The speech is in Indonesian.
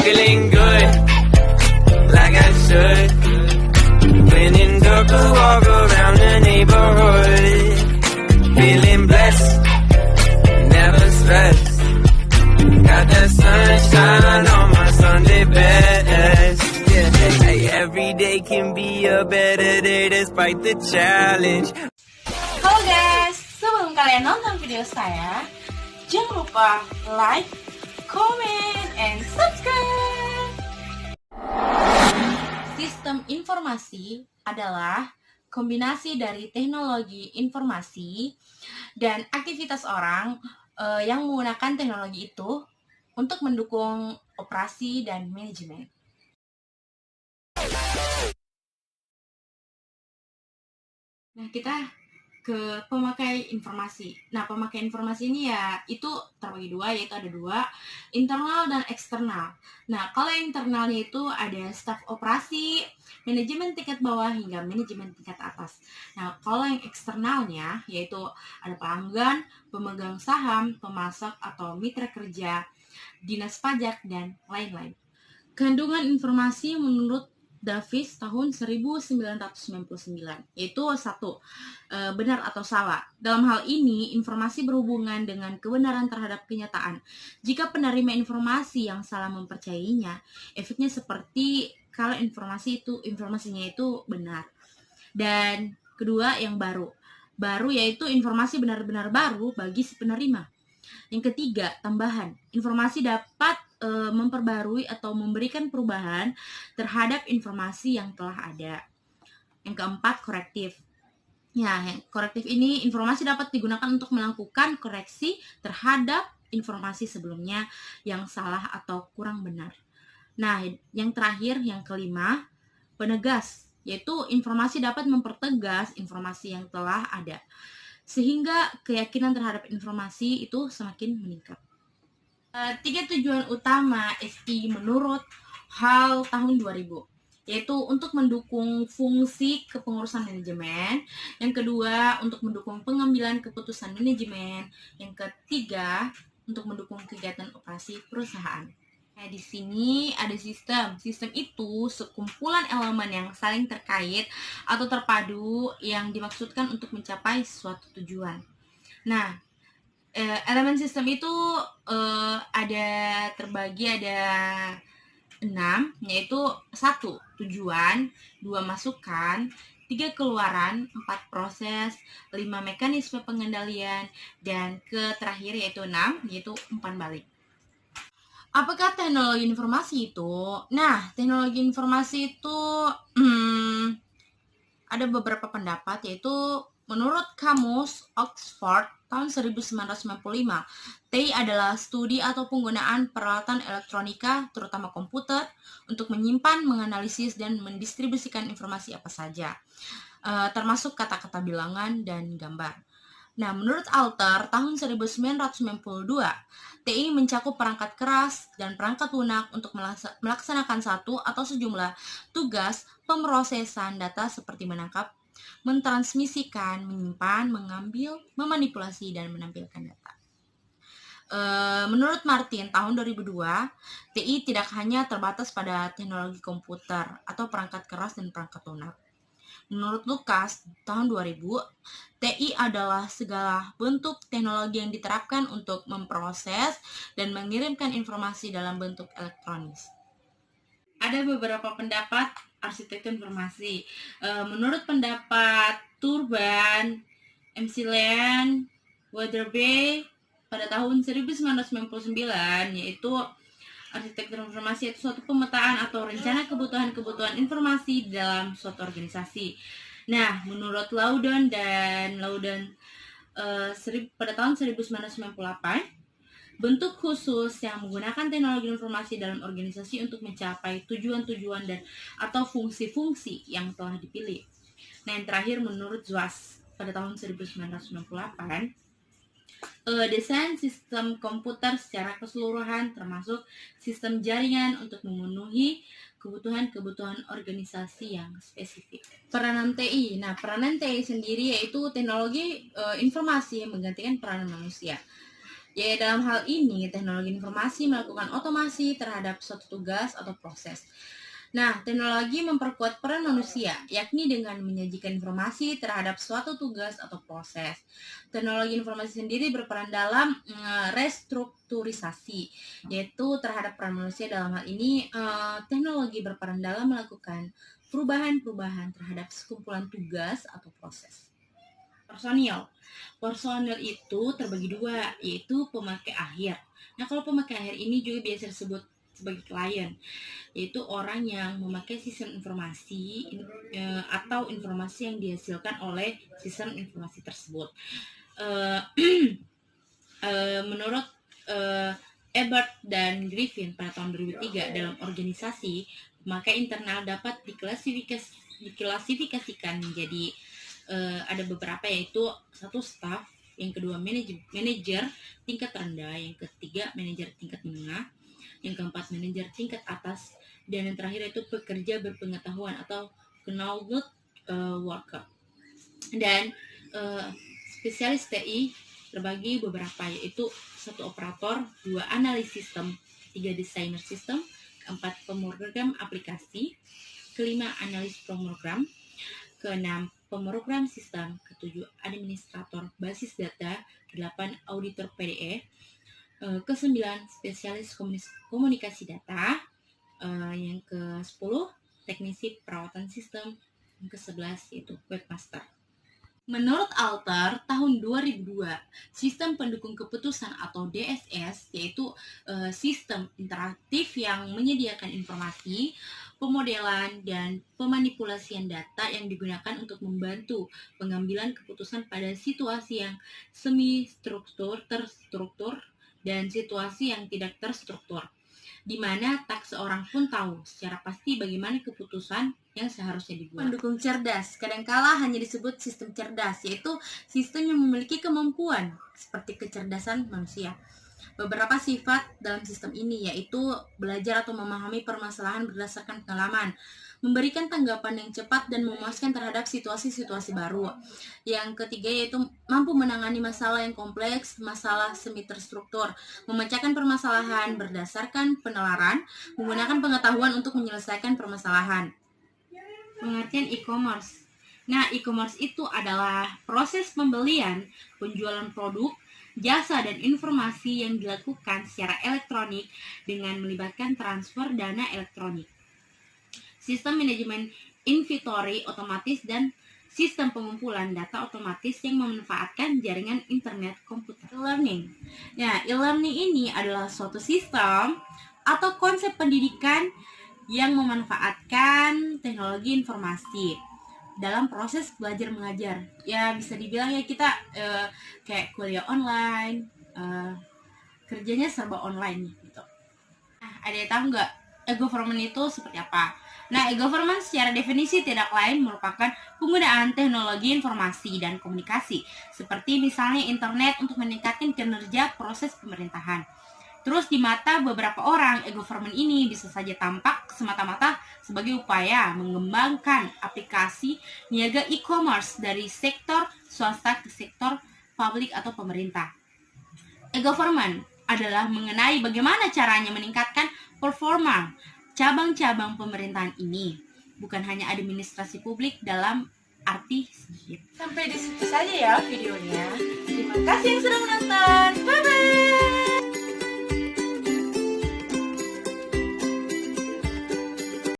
feeling good, like I should. When in dark, I walk around the neighborhood, feeling blessed, never stressed. Got that sunshine on my Sunday best. Yeah, hey, every day can be a better day despite the challenge. Halo guys, sebelum kalian nonton video saya, jangan lupa like, comment, and subscribe. Sistem informasi adalah kombinasi dari teknologi informasi dan aktivitas orang yang menggunakan teknologi itu untuk mendukung operasi dan manajemen. Nah, kita ke pemakai informasi. Nah, pemakai informasi ini ya itu terbagi dua, yaitu ada dua, internal dan eksternal. Nah, kalau yang internalnya itu ada staf operasi, manajemen tingkat bawah hingga manajemen tingkat atas. Nah, kalau yang eksternalnya yaitu ada pelanggan, pemegang saham, pemasok atau mitra kerja, dinas pajak, dan lain-lain. Kandungan informasi menurut Davis tahun 1999, yaitu 1. Benar atau salah. Dalam hal ini, informasi berhubungan dengan kebenaran terhadap kenyataan. Jika penerima informasi yang salah mempercayainya, efeknya seperti kalau informasinya itu benar. Dan kedua, yang baru. Baru yaitu informasi benar-benar baru bagi si penerima. Yang ketiga, tambahan. Informasi dapat memperbarui atau memberikan perubahan terhadap informasi yang telah ada. Yang keempat, korektif. Ya, korektif ini informasi dapat digunakan untuk melakukan koreksi terhadap informasi sebelumnya yang salah atau kurang benar. Nah, yang terakhir, yang kelima, penegas, yaitu informasi dapat mempertegas informasi yang telah ada, sehingga keyakinan terhadap informasi itu semakin meningkat. 3 tujuan utama SI menurut HAL tahun 2000, yaitu untuk mendukung fungsi kepengurusan manajemen, yang kedua untuk mendukung pengambilan keputusan manajemen, yang ketiga untuk mendukung kegiatan operasi perusahaan. Nah, di sini ada sistem. Sistem itu sekumpulan elemen yang saling terkait atau terpadu yang dimaksudkan untuk mencapai suatu tujuan. Nah, elemen sistem itu terbagi ada 6, yaitu 1. Tujuan, 2. Masukan, 3. Keluaran, 4. Proses, 5. Mekanisme pengendalian, dan terakhir yaitu 6, yaitu umpan balik. Apakah teknologi informasi itu? Nah, teknologi informasi itu ada beberapa pendapat, yaitu menurut Kamus Oxford tahun 1995, TI adalah studi atau penggunaan peralatan elektronika, terutama komputer, untuk menyimpan, menganalisis, dan mendistribusikan informasi apa saja, termasuk kata-kata bilangan dan gambar. Nah, menurut Alter tahun 1992, TI mencakup perangkat keras dan perangkat lunak untuk melaksanakan satu atau sejumlah tugas pemrosesan data seperti menangkap, mentransmisikan, menyimpan, mengambil, memanipulasi, dan menampilkan data. Menurut Martin tahun 2002, TI tidak hanya terbatas pada teknologi komputer atau perangkat keras dan perangkat lunak. Menurut Lucas tahun 2000, TI adalah segala bentuk teknologi yang diterapkan untuk memproses dan mengirimkan informasi dalam bentuk elektronis. Ada beberapa pendapat arsitektur informasi. Menurut pendapat Turban, McLean, Weatherby pada tahun 1999, yaitu arsitektur informasi itu suatu pemetaan atau rencana kebutuhan informasi dalam suatu organisasi. Nah, menurut Loudon pada tahun 1998, bentuk khusus yang menggunakan teknologi informasi dalam organisasi untuk mencapai tujuan-tujuan dan atau fungsi-fungsi yang telah dipilih. Nah, yang terakhir menurut Zwas pada tahun 1998, desain sistem komputer secara keseluruhan termasuk sistem jaringan untuk memenuhi kebutuhan organisasi yang spesifik. Peranan TI. Nah, peranan TI sendiri yaitu teknologi informasi yang menggantikan peranan manusia. Ya, dalam hal ini, teknologi informasi melakukan otomasi terhadap suatu tugas atau proses. Nah, teknologi memperkuat peran manusia, yakni dengan menyajikan informasi terhadap suatu tugas atau proses. Teknologi informasi sendiri berperan dalam restrukturisasi, yaitu terhadap peran manusia. Dalam hal ini, teknologi berperan dalam melakukan perubahan-perubahan terhadap sekumpulan tugas atau proses. Personil itu terbagi dua, yaitu pemakai akhir. Nah, kalau pemakai akhir ini juga biasa disebut sebagai klien, yaitu orang yang memakai sistem informasi atau informasi yang dihasilkan oleh sistem informasi tersebut. Menurut Ebert dan Griffin pada tahun 2003, dalam organisasi, pemakai internal dapat diklasifikasikan menjadi ada beberapa, yaitu satu, staff, yang kedua manajer tingkat rendah, yang ketiga manajer tingkat menengah, yang keempat manajer tingkat atas, dan yang terakhir itu pekerja berpengetahuan atau knowledge worker. Dan spesialis TI terbagi beberapa, yaitu satu, operator, dua, analis sistem, tiga, desainer sistem, keempat, pemrogram aplikasi, kelima, analis pemrogram, keenam, pemrogram sistem, ketujuh, administrator basis data, kedelapan, auditor PDE, ke-9 spesialis komunikasi data, yang ke-10 teknisi perawatan sistem, yang ke-11 yaitu webmaster. Menurut Alter, tahun 2002, sistem pendukung keputusan atau DSS, yaitu sistem interaktif yang menyediakan informasi, pemodelan, dan pemanipulasian data yang digunakan untuk membantu pengambilan keputusan pada situasi yang semi-struktur, terstruktur, dan situasi yang tidak terstruktur, di mana tak seorang pun tahu secara pasti bagaimana keputusan yang seharusnya dibuat. Pendukung cerdas kadangkala hanya disebut sistem cerdas, yaitu sistem yang memiliki kemampuan seperti kecerdasan manusia. Beberapa sifat dalam sistem ini yaitu belajar atau memahami permasalahan berdasarkan pengalaman, memberikan tanggapan yang cepat dan memuaskan terhadap situasi-situasi baru. Yang ketiga yaitu mampu menangani masalah yang kompleks, masalah semi terstruktur, memecahkan permasalahan berdasarkan penalaran, menggunakan pengetahuan untuk menyelesaikan permasalahan. Pengertian e-commerce. Nah, e-commerce itu adalah proses pembelian, penjualan produk, jasa, dan informasi yang dilakukan secara elektronik dengan melibatkan transfer dana elektronik, sistem manajemen inventory otomatis, dan sistem pengumpulan data otomatis yang memanfaatkan jaringan internet komputer. E-learning. Nah, e-learning ini adalah suatu sistem atau konsep pendidikan yang memanfaatkan teknologi informasi dalam proses belajar mengajar. Ya, bisa dibilang ya kita kayak kuliah online, kerjanya serba online gitu. Nah, ada yang tahu nggak e-government itu seperti apa? Nah, e-government secara definisi tidak lain merupakan penggunaan teknologi informasi dan komunikasi, seperti misalnya internet untuk meningkatkan kinerja proses pemerintahan. Terus di mata beberapa orang, e-government ini bisa saja tampak semata-mata sebagai upaya mengembangkan aplikasi niaga e-commerce dari sektor swasta ke sektor publik atau pemerintah. E-government adalah mengenai bagaimana caranya meningkatkan performa cabang-cabang pemerintahan ini, bukan hanya administrasi publik dalam arti sedikit. Sampai di situ saja ya videonya. Terima kasih yang sudah menonton. Bye-bye!